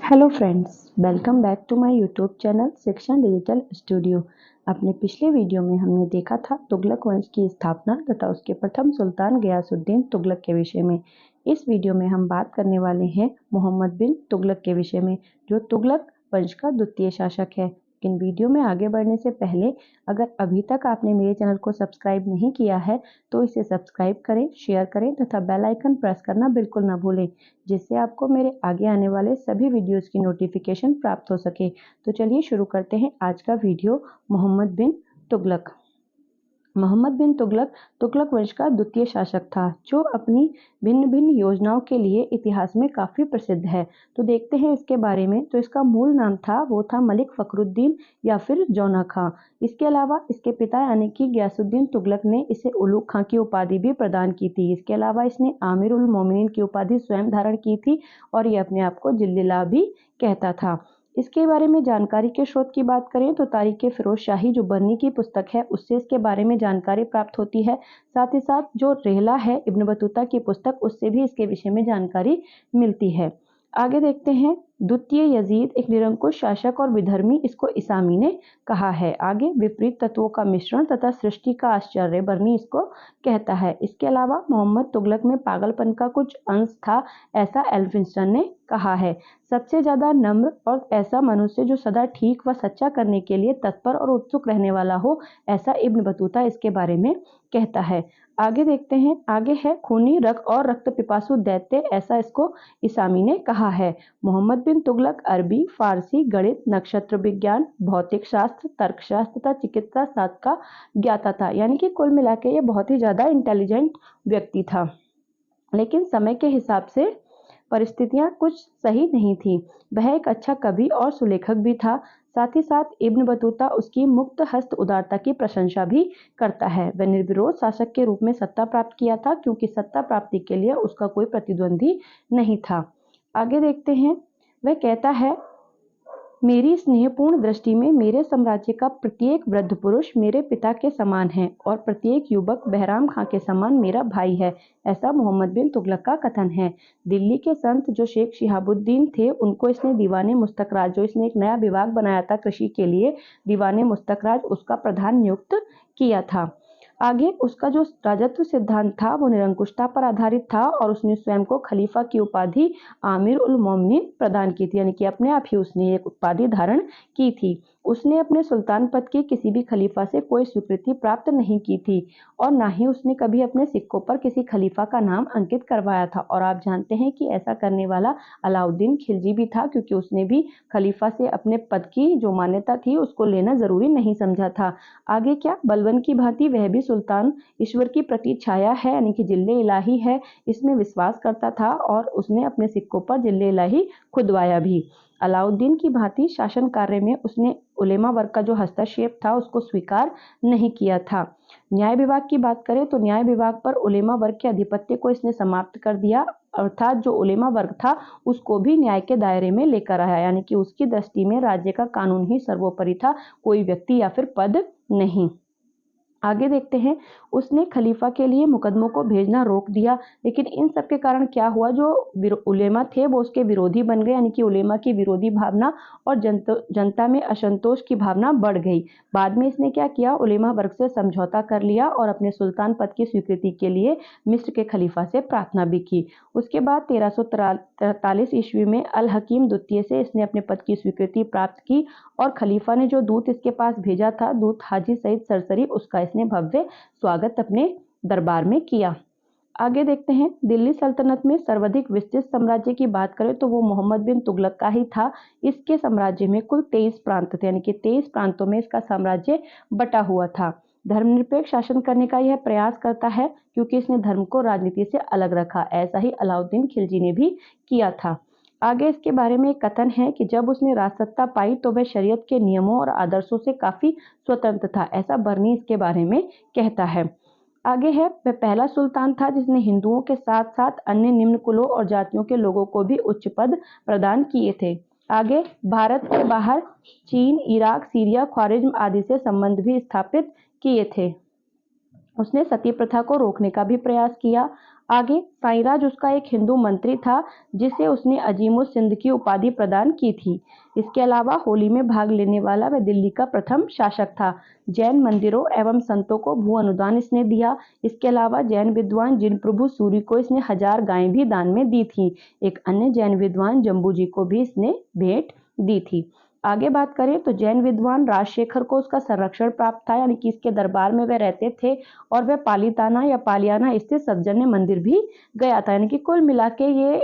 Hello friends, welcome back to my YouTube channel Shiksha digital studio. अपने पिछले video में हमने देखा था तुगलक वंश की स्थापना तथा उसके प्रथम सुल्तान गयासुद्दीन तुगलक के विषय में। इस वीडियो में हम बात करने वाले हैं मोहम्मद बिन तुगलक के विषय में, जो तुगलक वंश का द्वितीय शासक है। लेकिन वीडियो में आगे बढ़ने से पहले अगर अभी तक आपने मेरे चैनल को सब्सक्राइब नहीं किया है तो इसे सब्सक्राइब करें, शेयर करें तथा बेल आइकन प्रेस करना बिल्कुल ना भूलें, जिससे आपको मेरे आगे आने वाले सभी वीडियोस की नोटिफिकेशन प्राप्त हो सके। तो चलिए शुरू करते हैं आज का वीडियो। मोहम्मद बिन तुगलक। मोहम्मद बिन तुगलक तुगलक वंश का द्वितीय शासक था, जो अपनी भिन्न भिन्न योजनाओं के लिए इतिहास में काफ़ी प्रसिद्ध है। तो देखते हैं इसके बारे में। तो इसका मूल नाम था वो था मलिक फखरुद्दीन या फिर जौना खां। इसके अलावा इसके पिता यानी कि गयासुद्दीन तुगलक ने इसे उलूग खां की उपाधि भी प्रदान की थी। इसके अलावा इसने आमिर उल मोमिनीन की उपाधि स्वयं धारण की थी और ये अपने आप को जिल्लिला भी कहता था। इसके बारे में जानकारी के स्रोत की बात करें तो तारीख फिरोज शाही जो बर्नी की पुस्तक है उससे इसके बारे में जानकारी प्राप्त होती है। साथ ही साथ जो रेहला है इब्न बतूता की पुस्तक, उससे भी इसके विषय में जानकारी मिलती है। आगे देखते हैं। द्वितीय यजीद एक निरंकुश शासक और विधर्मी, इसको इसामी ने कहा है। आगे विपरीत तत्वों का मिश्रण तथा सृष्टि का आश्चर्य बर्नी इसको कहता है। इसके अलावा मोहम्मद तुगलक में पागलपन का कुछ अंश था, ऐसा एल्फिंस्टन ने कहा है। सबसे ज्यादा नम्र और ऐसा मनुष्य जो सदा ठीक व सच्चा करने के लिए तत्पर और उत्सुक रहने वाला हो, ऐसा इब्न बतूता इसके बारे में कहता है। आगे देखते हैं। आगे है खूनी रक्त और रक्त पिपासु दैत्य, ऐसा इसको इसामी ने कहा है। मोहम्मद बिन तुगलक अरबी, फारसी, गणित, नक्षत्र विज्ञान, भौतिक शास्त्र, तर्कशास्त्र तथा चिकित्सा शास्त्र का ज्ञाता था। यानी कि कुल मिला के ये बहुत ही ज्यादा इंटेलिजेंट व्यक्ति था। लेकिन समय के हिसाब से परिस्थितियां कुछ सही नहीं थी। वह एक अच्छा कवि और सुलेखक भी था। साथ ही साथ इब्न बतूता उसकी मुक्त हस्त उदारता की प्रशंसा भी करता है। वह निर्विरोध शासक के रूप में सत्ता प्राप्त किया था, क्योंकि सत्ता प्राप्ति के लिए उसका कोई प्रतिद्वंदी नहीं था। आगे देखते हैं। वह कहता है, मेरी स्नेहपूर्ण दृष्टि में मेरे साम्राज्य का प्रत्येक वृद्ध पुरुष मेरे पिता के समान है और प्रत्येक युवक बहराम खां के समान मेरा भाई है, ऐसा मोहम्मद बिन तुगलक का कथन है। दिल्ली के संत जो शेख शिहाबुद्दीन थे, उनको इसने दीवाने मुस्तकराज, जो इसने एक नया विभाग बनाया था कृषि के लिए, दीवाने मुस्तकराज, उसका प्रधान नियुक्त किया था। आगे उसका जो राजत्व सिद्धांत था वो निरंकुशता पर आधारित था और उसने स्वयं को खलीफा की उपाधि आमिर उल मोमिनीन प्रदान की थी। यानी कि अपने आप ही उसने एक उपाधि धारण की थी। उसने अपने सुल्तान पद की किसी भी खलीफा से कोई स्वीकृति प्राप्त नहीं की थी और ना ही उसने कभी अपने सिक्कों पर किसी खलीफा का नाम अंकित करवाया था। और आप जानते हैं कि ऐसा करने वाला अलाउद्दीन खिलजी भी था, क्योंकि उसने भी खलीफा से अपने पद की जो मान्यता थी उसको लेना जरूरी नहीं समझा था। आगे क्या, बलबन की भांति वह भी सुल्तान ईश्वर की प्रति छाया है, यानी कि जिल्ले इलाही है, इसमें विश्वास करता था और उसने अपने सिक्कों पर जिल्ले इलाही खुदवाया भी। अलाउद्दीन की भांति शासन कार्य में उसने उलेमा वर्ग का जो हस्तक्षेप था उसको स्वीकार नहीं किया था। न्याय विभाग की बात करें तो न्याय विभाग पर उलेमा वर्ग के आधिपत्य को इसने समाप्त कर दिया, अर्थात जो उलेमा वर्ग था उसको भी न्याय के दायरे में लेकर आया। यानी कि उसकी दृष्टि में राज्य का कानून ही सर्वोपरि था, कोई व्यक्ति या फिर पद नहीं। आगे देखते हैं। उसने खलीफा के लिए मुकदमों को भेजना रोक दिया, लेकिन इन सब के कारण क्या हुआ, जो उलेमा थे वो उसके विरोधी बन गए। यानी कि उलेमा की विरोधी भावना और जनता में असंतोष की भावना बढ़ गई। बाद में इसने क्या किया, उलेमा वर्ग से समझौता कर लिया और अपने सुल्तान पद की स्वीकृति के लिए मिस्र के खलीफा से प्रार्थना भी की। उसके बाद 1343 ईस्वी में अल हकीम द्वितीय से इसने अपने पद की स्वीकृति प्राप्त की और खलीफा ने जो दूत इसके पास भेजा था, दूत हाजी सईद सरसरी, उसका इसने भव्य स्वागत अपने दरबार में किया। आगे देखते हैं। दिल्ली सल्तनत में सर्वाधिक विस्तृत साम्राज्य की बात करें तो वो मोहम्मद बिन तुगलक का ही था। इसके साम्राज्य में कुल 23 प्रांत थे, यानी कि 23 प्रांतों में इसका साम्राज्य बटा हुआ था। धर्मनिरपेक्ष शासन करने का यह प्रयास करता है, क्योंकि इसने धर्म को राजनीति से अलग रखा। ऐसा ही अलाउद्दीन खिलजी ने भी किया था। आगे इसके बारे में एक कथन है कि जब उसने राजसत्ता पाई तो वह शरीयत के नियमों और आदर्शों से काफी स्वतंत्र था, ऐसा बर्नी इसके बारे में कहता है। आगे है, वह पहला सुल्तान था जिसने हिंदुओं के साथ साथ अन्य निम्न कुलों और जातियों के लोगों को भी उच्च पद प्रदान किए थे। आगे, भारत के बाहर चीन, इराक, सीरिया, ख्वारिज्म आदि से संबंध भी स्थापित किए थे। उसने सती प्रथा को रोकने का भी प्रयास किया। आगे साईराज उसका एक हिंदू मंत्री था जिसे उसने अजीमुस सिंध की उपाधि प्रदान की थी। इसके अलावा होली में भाग लेने वाला वह दिल्ली का प्रथम शासक था। जैन मंदिरों एवं संतों को भू अनुदान इसने दिया। इसके अलावा जैन विद्वान जिन प्रभु सूरी को इसने 1000 गायें भी दान में दी थी। एक अन्य जैन विद्वान जम्बू जी को भी इसने भेंट दी थी। आगे बात करें तो जैन विद्वान राजशेखर को उसका संरक्षण प्राप्त था, यानी कि इसके दरबार में वह रहते थे और वह पालीताना या पालियाना स्थित सज्जन्य मंदिर भी गया था, यानी कि कुल मिला के ये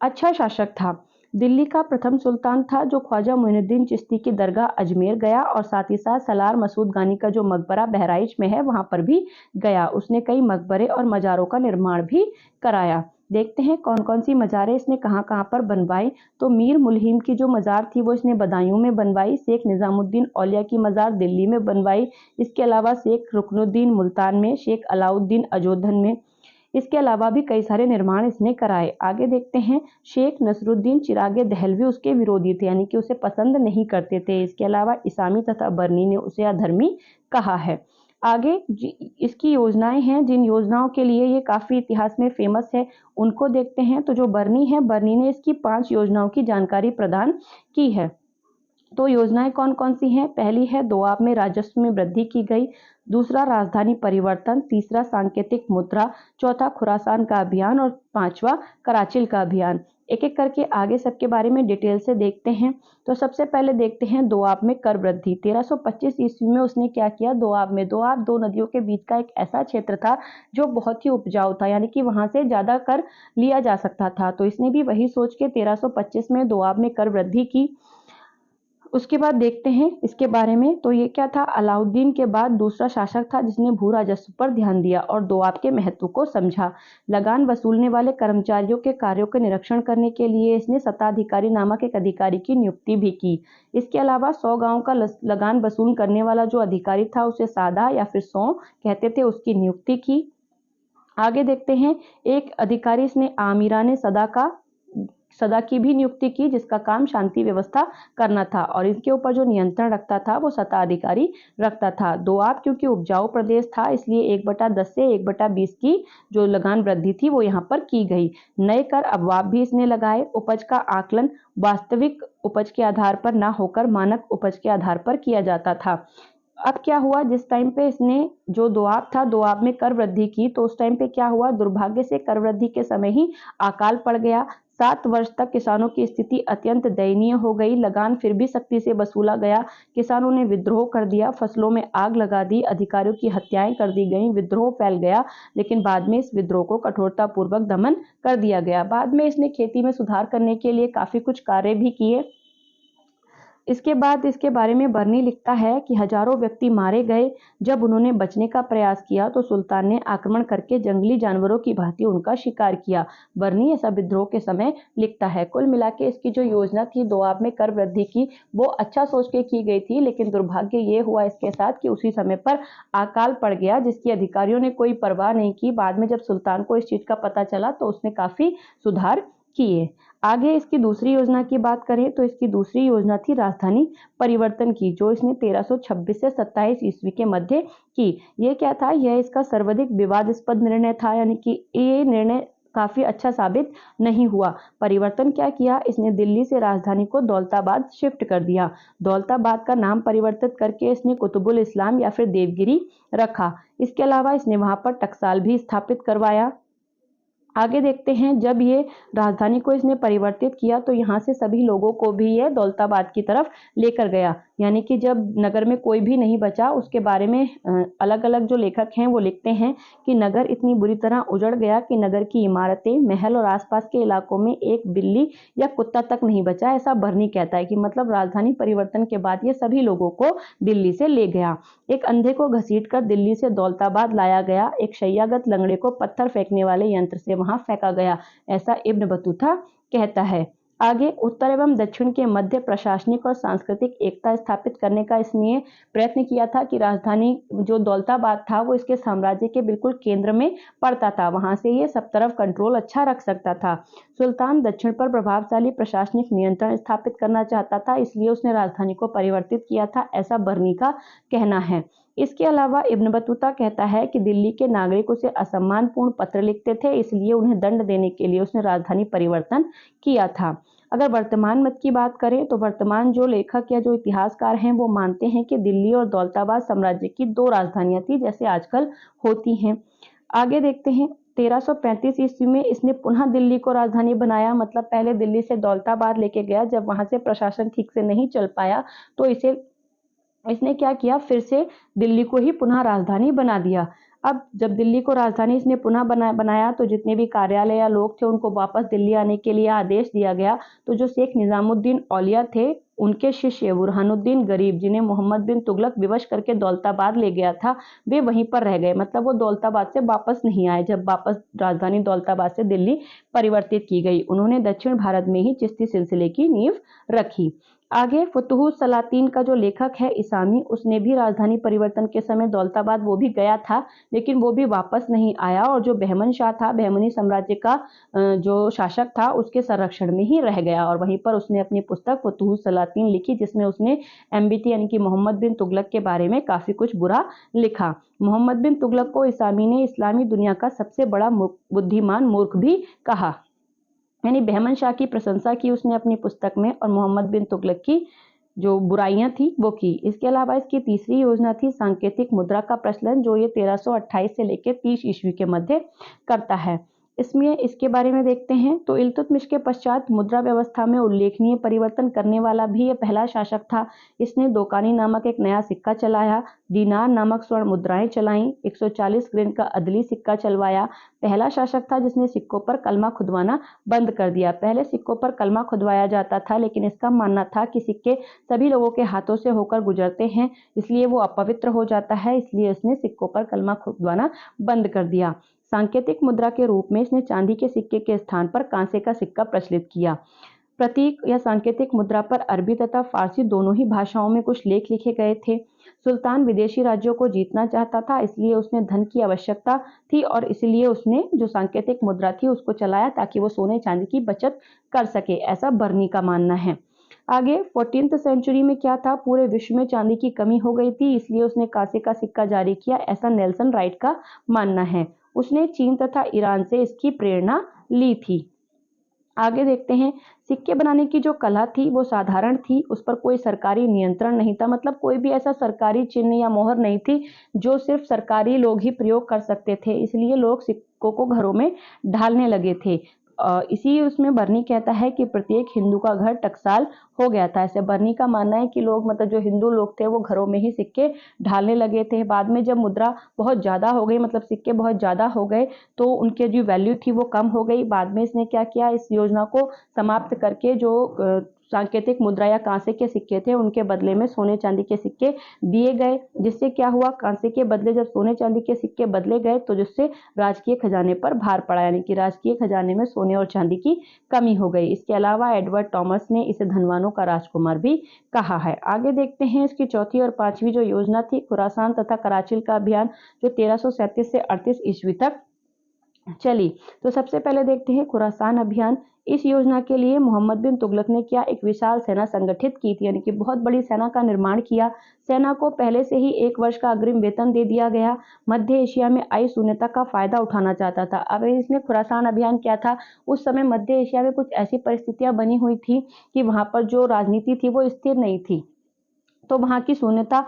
अच्छा शासक था। दिल्ली का प्रथम सुल्तान था जो ख्वाजा मोइनुद्दीन चिश्ती की दरगाह अजमेर गया और साथ ही साथ सलार मसूद गानी का जो मकबरा बहराइच में है वहां पर भी गया। उसने कई मकबरे और मजारों का निर्माण भी कराया। देखते हैं कौन कौन सी मज़ारें इसने कहाँ कहाँ पर बनवाई। तो मीर मुल्हिम की जो मज़ार थी वो इसने बदायूं में बनवाई। शेख निज़ामुद्दीन औलिया की मज़ार दिल्ली में बनवाई। इसके अलावा शेख रुकनुद्दीन मुल्तान में, शेख अलाउद्दीन अजोधन में। इसके अलावा भी कई सारे निर्माण इसने कराए। आगे देखते हैं शेख नसरुद्दीन चिरागे दहलवी उसके विरोधी थे, यानी कि उसे पसंद नहीं करते थे। इसके अलावा इसामी तथा बर्नी ने उसे अधर्मी कहा है। आगे इसकी योजनाएं हैं, जिन योजनाओं के लिए ये काफ़ी इतिहास में फेमस है उनको देखते हैं। तो जो बर्नी है, बर्नी ने इसकी 5 योजनाओं की जानकारी प्रदान की है। तो योजनाएं कौन कौन सी हैं? पहली है दोआब में राजस्व में वृद्धि की गई। दूसरा राजधानी परिवर्तन। तीसरा सांकेतिक मुद्रा। चौथा खुरासान का अभियान और 5वां कराचिल का अभियान। एक एक करके आगे सबके बारे में डिटेल से देखते हैं। तो सबसे पहले देखते हैं दोआब में कर वृद्धि। 1325 ईस्वी में उसने क्या किया? दोआब में, दोआब 2 नदियों के बीच का एक ऐसा क्षेत्र था जो बहुत ही उपजाऊ था, यानी कि वहां से ज्यादा कर लिया जा सकता था। तो इसने भी वही सोच के 1325 में दोआब में कर वृद्धि की। उसके बाद देखते हैं इसके बारे में। तो ये क्या था? अलाउद्दीन के बाद दूसरा शासक था जिसने भू राजस्व पर ध्यान दिया और दोआब के महत्व को समझा। लगान वसूलने वाले कर्मचारियों के कार्यों के निरीक्षण करने के लिए इसने सत्ताधिकारी नामक एक अधिकारी की नियुक्ति भी की। इसके अलावा 100 गांवों का लगान वसूल करने वाला जो अधिकारी था उसे सादा या फिर 100 कहते थे, उसकी नियुक्ति की। आगे देखते हैं एक अधिकारी इसने आमिराने सदा की भी नियुक्ति की जिसका काम शांति व्यवस्था करना था और इसके ऊपर जो नियंत्रण रखता था वो सत्ता अधिकारी रखता था। दोआब क्योंकि उपजाऊ प्रदेश था इसलिए 1/10 से 1/20 की जो लगान वृद्धि थी वो यहाँ पर की गई। नए कर अबवाब भी इसने लगाए। उपज का आकलन वास्तविक उपज के आधार पर ना होकर मानक उपज के आधार पर किया जाता था। अब क्या हुआ? जिस टाइम पे इसने जो दोआब था, दोआब में कर वृद्धि की, तो उस टाइम पे क्या हुआ? दुर्भाग्य से कर वृद्धि के समय ही अकाल पड़ गया। 7 वर्ष तक किसानों की स्थिति अत्यंत दयनीय हो गई। लगान फिर भी सख्ती से वसूला गया। किसानों ने विद्रोह कर दिया, फसलों में आग लगा दी, अधिकारियों की हत्याएं कर दी गईं, विद्रोह फैल गया। लेकिन बाद में इस विद्रोह को कठोरतापूर्वक दमन कर दिया गया। बाद में इसने खेती में सुधार करने के लिए काफी कुछ कार्य भी किए। इसके बाद इसके बारे में बर्नी लिखता है कि हजारों व्यक्ति मारे गए। जब उन्होंने बचने का प्रयास किया तो सुल्तान ने आक्रमण करके जंगली जानवरों की भांति उनका शिकार किया। बर्नी ऐसा विद्रोह के समय लिखता है। कुल मिला के इसकी जो योजना थी दोआब में कर वृद्धि की वो अच्छा सोच के की गई थी, लेकिन दुर्भाग्य ये हुआ इसके साथ कि उसी समय पर अकाल पड़ गया जिसकी अधिकारियों ने कोई परवाह नहीं की। बाद में जब सुल्तान को इस चीज का पता चला तो उसने काफी सुधार किए। आगे इसकी दूसरी योजना की बात करें तो इसकी दूसरी योजना थी राजधानी परिवर्तन की, जो इसने 1326 से 27 ईस्वी के मध्य की। ये क्या था? यह इसका सर्वाधिक विवादास्पद निर्णय था, यानी कि ये निर्णय काफी अच्छा साबित नहीं हुआ। परिवर्तन क्या किया? इसने दिल्ली से राजधानी को दौलताबाद शिफ्ट कर दिया। दौलताबाद का नाम परिवर्तित करके इसने कुतुबुल इस्लाम या फिर देवगिरी रखा। इसके अलावा इसने वहां पर टकसाल भी स्थापित करवाया। आगे देखते हैं जब ये राजधानी को इसने परिवर्तित किया तो यहाँ से सभी लोगों को भी ये दौलताबाद की तरफ लेकर गया, यानी कि जब नगर में कोई भी नहीं बचा उसके बारे में अलग अलग जो लेखक हैं वो लिखते हैं कि नगर इतनी बुरी तरह उजड़ गया कि नगर की इमारतें, महल और आसपास के इलाकों में एक बिल्ली या कुत्ता तक नहीं बचा। ऐसा बर्नी कहता है कि मतलब राजधानी परिवर्तन के बाद ये सभी लोगों को दिल्ली से ले गया। एक अंधे को घसीटकर दिल्ली से दौलताबाद लाया गया। एक शैय्यागत लंगड़े को पत्थर फेंकने वाले यंत्र से वहां फेंका गया, ऐसा इब्न बतूता कहता है। आगे उत्तर एवं दक्षिण के मध्य प्रशासनिक और सांस्कृतिक एकता स्थापित करने का इसने प्रयत्न किया था कि राजधानी जो दौलताबाद था वो इसके साम्राज्य के बिल्कुल केंद्र में पड़ता था, वहां से ये सब तरफ कंट्रोल अच्छा रख सकता था। सुल्तान दक्षिण पर प्रभावशाली प्रशासनिक नियंत्रण स्थापित करना चाहता था, इसलिए उसने राजधानी को परिवर्तित किया था, ऐसा बर्नी का कहना है। इसके अलावा इब्न बतूता कहता है कि दिल्ली के नागरिक उसे असम्मानपूर्ण पत्र लिखते थे, इसलिए उन्हें दंड देने के लिए उसने राजधानी परिवर्तन किया था। अगर वर्तमान मत की बात करें तो वर्तमान जो लेखक या जो इतिहासकार हैं वो मानते हैं कि दिल्ली और दौलताबाद साम्राज्य की दो राजधानियां थी, जैसे आजकल होती हैं। आगे देखते हैं, 1335 ईस्वी में इसने पुनः दिल्ली को राजधानी बनाया, मतलब पहले दिल्ली से दौलताबाद लेके गया, जब वहां से प्रशासन ठीक से नहीं चल पाया तो इसने क्या किया, फिर से दिल्ली को ही पुनः राजधानी बना दिया। अब जब दिल्ली को राजधानी इसने पुनः बनाया तो जितने भी कार्यालय या लोग थे उनको वापस दिल्ली आने के लिए आदेश दिया गया। तो जो शेख निजामुद्दीन औलिया थे, उनके शिष्य बुरहानुद्दीन गरीब, जिन्हें मोहम्मद बिन तुगलक विवश करके दौलताबाद ले गया था, वे वहीं पर रह गए, मतलब वो दौलताबाद से वापस नहीं आए। जब वापस राजधानी दौलताबाद से दिल्ली परिवर्तित की गई, उन्होंने दक्षिण भारत में ही चिश्ती सिलसिले की नींव रखी। आगे फुतुहुस सलातीन का जो लेखक है इसामी, उसने भी राजधानी परिवर्तन के समय दौलताबाद वो भी गया था, लेकिन वो भी वापस नहीं आया, और जो बहमन शाह था, बहमनी साम्राज्य का जो शासक था, उसके संरक्षण में ही रह गया, और वहीं पर उसने अपनी पुस्तक फुतुहुस सलातीन लिखी, जिसमें उसने एमबीटी यानी कि मोहम्मद बिन तुगलक के बारे में काफी कुछ बुरा लिखा। मोहम्मद बिन तुगलक को इसामी ने इस्लामी दुनिया का सबसे बड़ा बुद्धिमान मूर्ख भी कहा, यानी बहमन शाह की प्रशंसा की उसने अपनी पुस्तक में, और मोहम्मद बिन तुगलक की जो बुराइयां थी वो की। इसके अलावा इसकी तीसरी योजना थी सांकेतिक मुद्रा का प्रचलन, जो ये 1328 से लेकर 30 ईस्वी के मध्य करता है। इसमें इसके बारे में देखते हैं तो इल्तुतमिश के पश्चात मुद्रा व्यवस्था में उल्लेखनीय परिवर्तन करने वाला भी ये पहला शासक था। इसने दोकानी नामक एक नया सिक्का चलाया, दीनार नामक स्वर्ण मुद्राएं चलाईं, 140 ग्रेन का अदली सिक्का चलवाया। पहला शासक था जिसने सिक्कों पर कलमा खुदवाना बंद कर दिया। पहले सिक्कों पर कलमा खुदवाया जाता था, लेकिन इसका मानना था कि सिक्के सभी लोगों के हाथों से होकर गुजरते हैं, इसलिए वो अपवित्र हो जाता है, इसलिए इसने सिक्कों पर कलमा खुदवाना बंद कर दिया। सांकेतिक मुद्रा के रूप में इसने चांदी के सिक्के के स्थान पर कांसे का सिक्का प्रचलित किया। प्रतीक या सांकेतिक मुद्रा पर अरबी तथा फारसी दोनों ही भाषाओं में कुछ लेख लिखे गए थे। सुल्तान विदेशी राज्यों को जीतना चाहता था, इसलिए उसने धन की आवश्यकता थी, और इसलिए उसने जो सांकेतिक मुद्रा थी उसको चलाया ताकि वो सोने चांदी की बचत कर सके, ऐसा बर्नी का मानना है। आगे 14th सेंचुरी में क्या था, पूरे विश्व में चांदी की कमी हो गई थी, इसलिए उसने कांसे का सिक्का जारी किया, ऐसा नेल्सन राइट का मानना है। उसने चीन तथा ईरान से इसकी प्रेरणा ली थी। आगे देखते हैं, सिक्के बनाने की जो कला थी वो साधारण थी, उस पर कोई सरकारी नियंत्रण नहीं था, मतलब कोई भी ऐसा सरकारी चिन्ह या मोहर नहीं थी जो सिर्फ सरकारी लोग ही प्रयोग कर सकते थे, इसलिए लोग सिक्कों को घरों में ढालने लगे थे। इसी उसमें बर्नी कहता है कि प्रत्येक हिंदू का घर टकसाल हो गया था। ऐसे बर्नी का मानना है कि लोग, मतलब जो हिंदू लोग थे, वो घरों में ही सिक्के ढालने लगे थे। बाद में जब मुद्रा बहुत ज़्यादा हो गई, मतलब सिक्के बहुत ज़्यादा हो गए, तो उनके जो वैल्यू थी वो कम हो गई। बाद में इसने क्या किया, इस योजना को समाप्त करके जो सांकेतिक मुद्रा या कांसे के सिक्के थे उनके बदले में सोने चांदी के सिक्के दिए गए, जिससे क्या हुआ, कांसे के बदले जब सोने चांदी के सिक्के बदले गए तो जिससे राजकीय खजाने पर भार पड़ा, यानी कि राजकीय खजाने में सोने और चांदी की कमी हो गई। इसके अलावा एडवर्ड टॉमस ने इसे धनवानों का राजकुमार भी कहा है। आगे देखते हैं, इसकी चौथी और पांचवी जो योजना थी, खुरासान तथा कराचिल का अभियान, जो 1337 से 38 ईस्वी तक चली। तो सबसे पहले देखते हैं खुरासान अभियान। इस योजना के लिए मोहम्मद बिन तुगलक ने क्या, एक विशाल सेना संगठित की थी, यानी कि बहुत बड़ी सेना का निर्माण किया। सेना को पहले से ही 1 वर्ष का अग्रिम वेतन दे दिया गया। मध्य एशिया में आई शून्यता का फायदा उठाना चाहता था। अब इसने खुरासान अभियान क्या था, उस समय मध्य एशिया में कुछ ऐसी परिस्थितियां बनी हुई थी कि वहां पर जो राजनीति थी वो स्थिर नहीं थी, तो वहां की शून्यता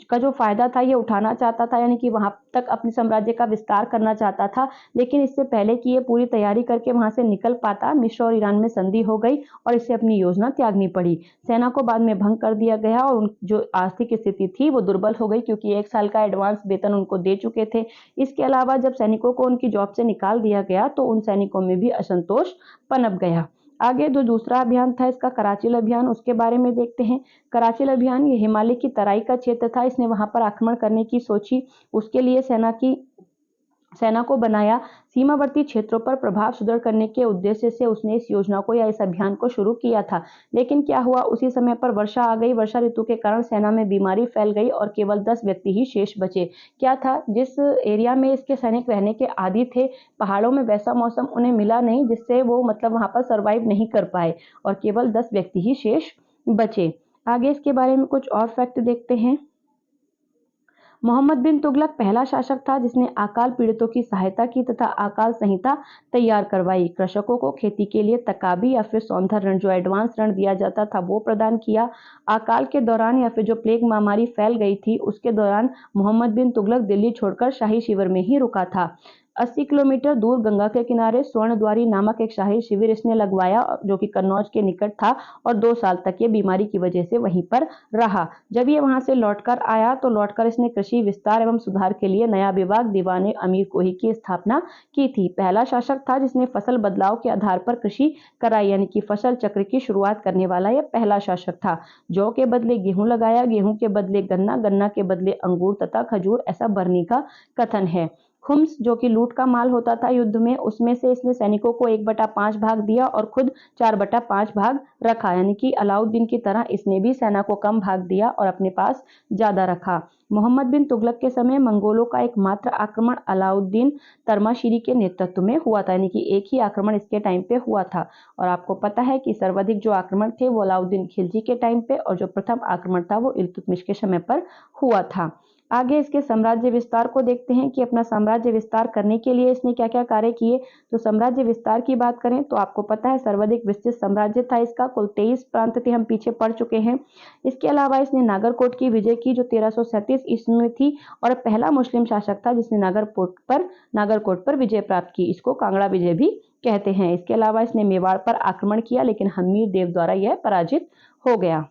का जो फायदा था ये उठाना चाहता था, यानी कि वहां तक अपने साम्राज्य का विस्तार करना चाहता था। लेकिन इससे पहले कि ये पूरी तैयारी करके वहां से निकल पाता, मिस्र और ईरान में संधि हो गई और इसे अपनी योजना त्यागनी पड़ी। सेना को बाद में भंग कर दिया गया और जो आर्थिक स्थिति थी वो दुर्बल हो गई, क्योंकि 1 साल का एडवांस वेतन उनको दे चुके थे। इसके अलावा जब सैनिकों को उनकी जॉब से निकाल दिया गया तो उन सैनिकों में भी असंतोष पनप गया। आगे जो दूसरा अभियान था इसका कराचिल अभियान, उसके बारे में देखते हैं। कराचिल अभियान ये हिमालय की तराई का क्षेत्र था, इसने वहां पर आक्रमण करने की सोची। उसके लिए सेना को बनाया। सीमावर्ती क्षेत्रों पर प्रभाव सुदृढ़ करने के उद्देश्य से उसने इस योजना को या इस अभियान को शुरू किया था। लेकिन क्या हुआ, उसी समय पर वर्षा आ गई। वर्षा ऋतु के कारण सेना में बीमारी फैल गई और केवल 10 व्यक्ति ही शेष बचे। क्या था, जिस एरिया में इसके सैनिक रहने के आदी थे, पहाड़ों में वैसा मौसम उन्हें मिला नहीं जिससे वो मतलब वहां पर सर्वाइव नहीं कर पाए, और केवल 10 व्यक्ति ही शेष बचे। आगे इसके बारे में कुछ और फैक्ट देखते हैं। मोहम्मद बिन तुगलक पहला शासक था जिसने अकाल पीड़ितों की सहायता की तथा अकाल संहिता तैयार करवाई। कृषकों को खेती के लिए तकाबी या फिर सौंदर्य ऋण, जो एडवांस ऋण दिया जाता था, वो प्रदान किया। अकाल के दौरान या फिर जो प्लेग महामारी फैल गई थी उसके दौरान मोहम्मद बिन तुगलक दिल्ली छोड़कर शाही शिविर में ही रुका था। 80 किलोमीटर दूर गंगा के किनारे स्वर्णद्वारी नामक एक शाही शिविर इसने लगवाया, जो कि कन्नौज के निकट था, और 2 साल तक ये बीमारी की वजह से वहीं पर रहा। जब ये वहां से लौटकर आया तो लौटकर इसने कृषि विस्तार एवं सुधार के लिए नया विभाग दीवाने अमीर कोही की स्थापना की थी। पहला शासक था जिसने फसल बदलाव के आधार पर कृषि कराई, यानी कि फसल चक्र की शुरुआत करने वाला यह पहला शासक था। जौ के बदले गेहूं लगाया, गेहूं के बदले गन्ना, गन्ना के बदले अंगूर तथा खजूर, ऐसा बरनी का कथन है। खुम्स, जो कि लूट का माल होता था युद्ध में, उसमें से इसने सैनिकों को 1/5 भाग दिया और खुद 4/5 भाग रखा, यानी कि अलाउद्दीन की तरह इसने भी सेना को कम भाग दिया और अपने पास ज्यादा रखा। मोहम्मद बिन तुगलक के समय मंगोलों का एकमात्र आक्रमण अलाउद्दीन तर्माशिरी के नेतृत्व में हुआ था, यानी कि एक ही आक्रमण इसके टाइम पे हुआ था। और आपको पता है कि सर्वाधिक जो आक्रमण थे वो अलाउद्दीन खिलजी के टाइम पे, और जो प्रथम आक्रमण था वो इल्तुतमिश के समय पर हुआ था। आगे इसके साम्राज्य विस्तार को देखते हैं कि अपना साम्राज्य विस्तार करने के लिए इसने क्या क्या कार्य किए। तो साम्राज्य विस्तार की बात करें तो आपको पता है सर्वाधिक विस्तृत साम्राज्य था इसका, कुल 23 प्रांत थे, हम पीछे पढ़ चुके हैं। इसके अलावा इसने नागरकोट की विजय की, जो 1337 ईस्वी में थी, और पहला मुस्लिम शासक था जिसने नागरकोट पर विजय प्राप्त की। इसको कांगड़ा विजय भी कहते हैं। इसके अलावा इसने मेवाड़ पर आक्रमण किया, लेकिन हमीर देव द्वारा यह पराजित हो गया।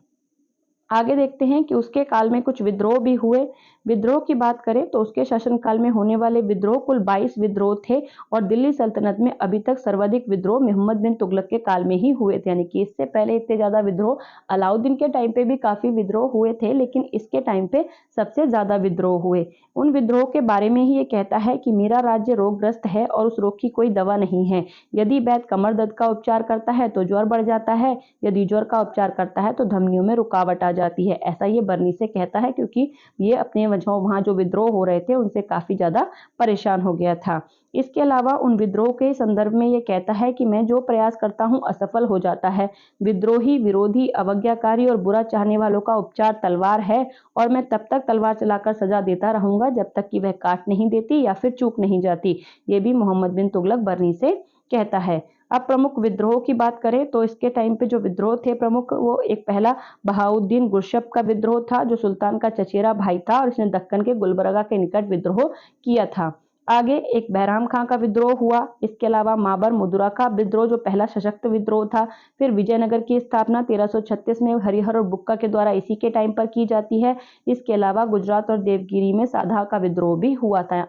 आगे देखते हैं कि उसके काल में कुछ विद्रोह भी हुए। विद्रोह की बात करें तो उसके शासनकाल में होने वाले विद्रोह कुल 22 विद्रोह थे, और दिल्ली सल्तनत में अभी तक सर्वाधिक विद्रोह मोहम्मद बिन तुगलक के काल में ही हुए थे, यानी कि इससे पहले इतने ज्यादा विद्रोह, अलाउद्दीन के टाइम पे भी काफी विद्रोह हुए थे, लेकिन इसके टाइम पे सबसे ज्यादा विद्रोह हुए। उन विद्रोह के बारे में ही ये कहता है कि मेरा राज्य रोगग्रस्त है और उस रोग की कोई दवा नहीं है। यदि वैद्य कमर दर्द का उपचार करता है तो ज्वर बढ़ जाता है, यदि ज्वर का उपचार करता है तो धमनियों में रुकावट आ जाती है। ऐसा ये बरनी से कहता है, क्योंकि ये अपने वहां जो विद्रोह हो रहे थे उनसे काफी ज्यादा परेशान हो गया था। इसके अलावा उन विद्रोह के संदर्भ में ये कहता है कि मैं जो प्रयास करता हूं असफल हो जाता है। विद्रोही, विरोधी, अवज्ञाकारी और बुरा चाहने वालों का उपचार तलवार है, और मैं तब तक तलवार चलाकर सजा देता रहूंगा जब तक कि वह काट नहीं देती या फिर चूक नहीं जाती। ये भी मोहम्मद बिन तुगलक बरनी से कहता है। अब प्रमुख विद्रोह की बात करें तो इसके टाइम पे जो विद्रोह थे प्रमुख, वो एक पहला बहाउद्दीन गुरशप का विद्रोह था, जो सुल्तान का चचेरा भाई था, और इसने दक्कन के गुलबर्गा के निकट विद्रोह किया था। आगे एक बैराम खां का विद्रोह हुआ। इसके अलावा माबर मुदुरा का विद्रोह, जो पहला सशक्त विद्रोह था। फिर विजयनगर की स्थापना 1336 में हरिहर और बुक्का के द्वारा इसी के टाइम पर की जाती है। इसके अलावा गुजरात और देवगिरी में साधा का विद्रोह भी हुआ था।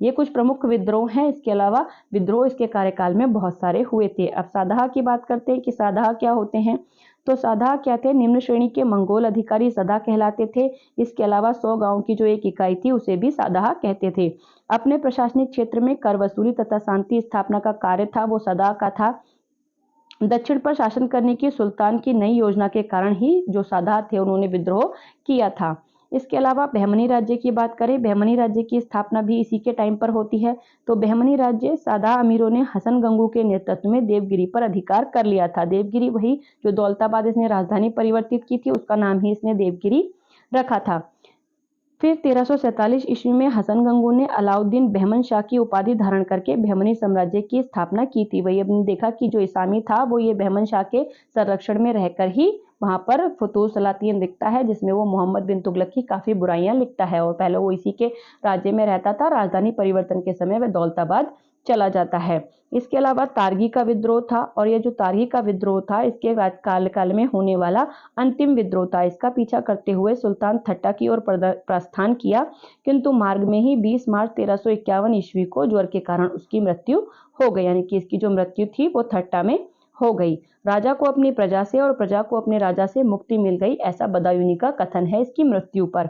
ये कुछ प्रमुख विद्रोह हैं। इसके अलावा विद्रोह इसके कार्यकाल में बहुत सारे हुए थे। अब साधा की बात करते हैं कि साधा क्या होते हैं। तो साधा क्या थे, निम्न श्रेणी के मंगोल अधिकारी सदा कहलाते थे। इसके अलावा 100 गांव की जो एक इकाई थी उसे भी साधा कहते थे। अपने प्रशासनिक क्षेत्र में कर वसूली तथा शांति स्थापना का कार्य था वो सदा का था। दक्षिण पर शासन करने की सुल्तान की नई योजना के कारण ही जो साधा थे उन्होंने विद्रोह किया था। इसके अलावा बहमनी राज्य की बात करें, बहमनी राज्य की स्थापना भी इसी के टाइम पर होती है। तो बहमनी राज्य सादा अमीरों ने हसन गंगू के नेतृत्व में देवगिरी पर अधिकार कर लिया था। देवगिरी वही जो दौलताबाद इसने राजधानी परिवर्तित की थी, उसका नाम ही इसने देवगिरी रखा था। फिर 1347 ईस्वी में हसन गंगू ने अलाउद्दीन बहमन शाह की उपाधि धारण करके बहमनी साम्राज्य की स्थापना की थी। वही हमने देखा कि जो इसामी था वो ये बहमन शाह के संरक्षण में रहकर ही वहां पर फुतूह सलातीन लिखता है, जिसमें वो मोहम्मद बिन तुगलक की काफी बुराइयां लिखता है, और पहले वो इसी के राज्य में रहता था। राजधानी परिवर्तन के समय वह दौलताबाद चला जाता है। इसके अलावा तारगी का विद्रोह था, और ये जो तारगी का विद्रोह था इसके काल में होने वाला अंतिम विद्रोह था। इसका पीछा करते हुए सुल्तान ठट्टा की ओर प्रस्थान किया, किंतु मार्ग में ही 20 मार्च 1351 ईस्वी को ज्वर के कारण उसकी मृत्यु हो गई, यानी कि इसकी जो मृत्यु थी वो ठट्टा में हो गई। राजा को अपनी प्रजा से और प्रजा को अपने राजा से मुक्ति मिल गई, ऐसा बदायूनी का कथन है इसकी मृत्यु पर।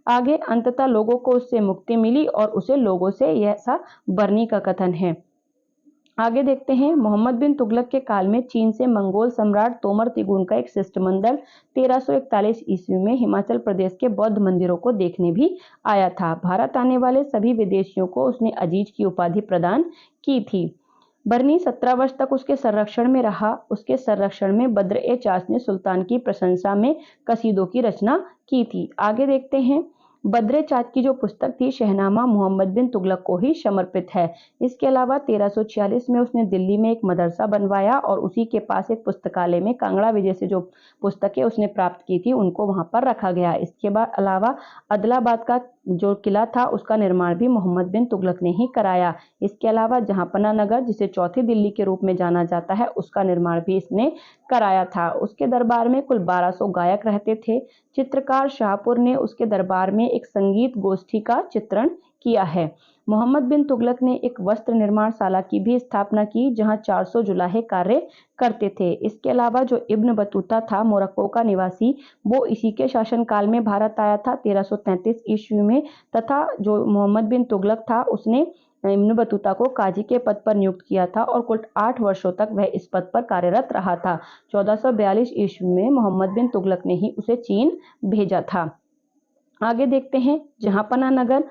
आगे अंततः लोगों को उससे मुक्ति मिली और उसे लोगों से, यह ऐसा बरनी का कथन है। आगे देखते हैं, मोहम्मद बिन तुगलक के काल में चीन से मंगोल सम्राट तोमर तिगुन का एक शिष्टमंडल 1341 ईस्वी में हिमाचल प्रदेश के बौद्ध मंदिरों को देखने भी आया था। भारत आने वाले सभी विदेशियों को उसने अजीज की उपाधि प्रदान की थी। बरनी 17 वर्ष तक उसके संरक्षण में रहा। उसके संरक्षण में बद्र-ए-चास ने सुल्तान की प्रशंसा में कसीदों की रचना की थी। आगे देखते हैं, बद्रे चाँद की जो पुस्तक थी शहनामा मोहम्मद बिन तुगलक को ही समर्पित है। इसके अलावा 1346 में उसने दिल्ली में एक मदरसा बनवाया और उसी के पास एक पुस्तकालय में कांगड़ा विजय से जो पुस्तकें उसने प्राप्त की थी उनको वहां पर रखा गया। इसके बाद अलावा अदलाबाद का जो किला था उसका निर्माण भी मोहम्मद बिन तुगलक ने ही कराया। इसके अलावा जहांपना नगर जिसे चौथी दिल्ली के रूप में जाना जाता है उसका निर्माण भी इसने कराया था। उसके दरबार में कुल 1200 गायक रहते थे। चित्रकार शाहपुर ने उसके दरबार में एक संगीत गोष्ठी का चित्रण किया है। मोहम्मद बिन तुगलक ने एक वस्त्र निर्माणशाला की भी स्थापना की जहां 400 जुलाहे कार्य करते थे। इसके अलावा जो इब्न बतूता था मोरक्को का निवासी, वो इसी के शासनकाल में भारत आया था 1333 ईस्वी में, तथा जो मोहम्मद बिन तुगलक था उसने इब्न बतूता को काजी के पद पर नियुक्त किया था और कुल 8 वर्षों तक वह इस पद पर कार्यरत रहा था। 1442 ईस्वी में मोहम्मद बिन तुगलक ने ही उसे चीन भेजा था। आगे देखते हैं, जहांपना नगर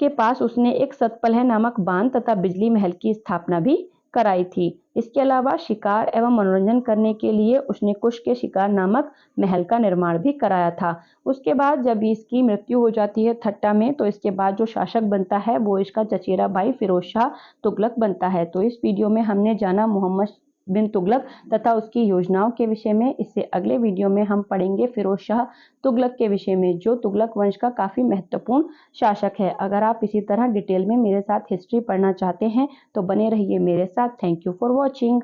के पास उसने एक सतपलह नामक बांध तथा बिजली महल की स्थापना भी कराई थी। इसके अलावा शिकार एवं मनोरंजन करने के लिए उसने कुश के शिकार नामक महल का निर्माण भी कराया था। उसके बाद जब इसकी मृत्यु हो जाती है ठट्टा में, तो इसके बाद जो शासक बनता है वो इसका चचेरा भाई फिरोज शाह तुगलक बनता है। तो इस वीडियो में हमने जाना मोहम्मद बिन तुगलक तथा उसकी योजनाओं के विषय में। इससे अगले वीडियो में हम पढ़ेंगे फिरोज शाह तुगलक के विषय में, जो तुगलक वंश का काफी महत्वपूर्ण शासक है। अगर आप इसी तरह डिटेल में मेरे साथ हिस्ट्री पढ़ना चाहते हैं तो बने रहिए मेरे साथ। Thank you for watching.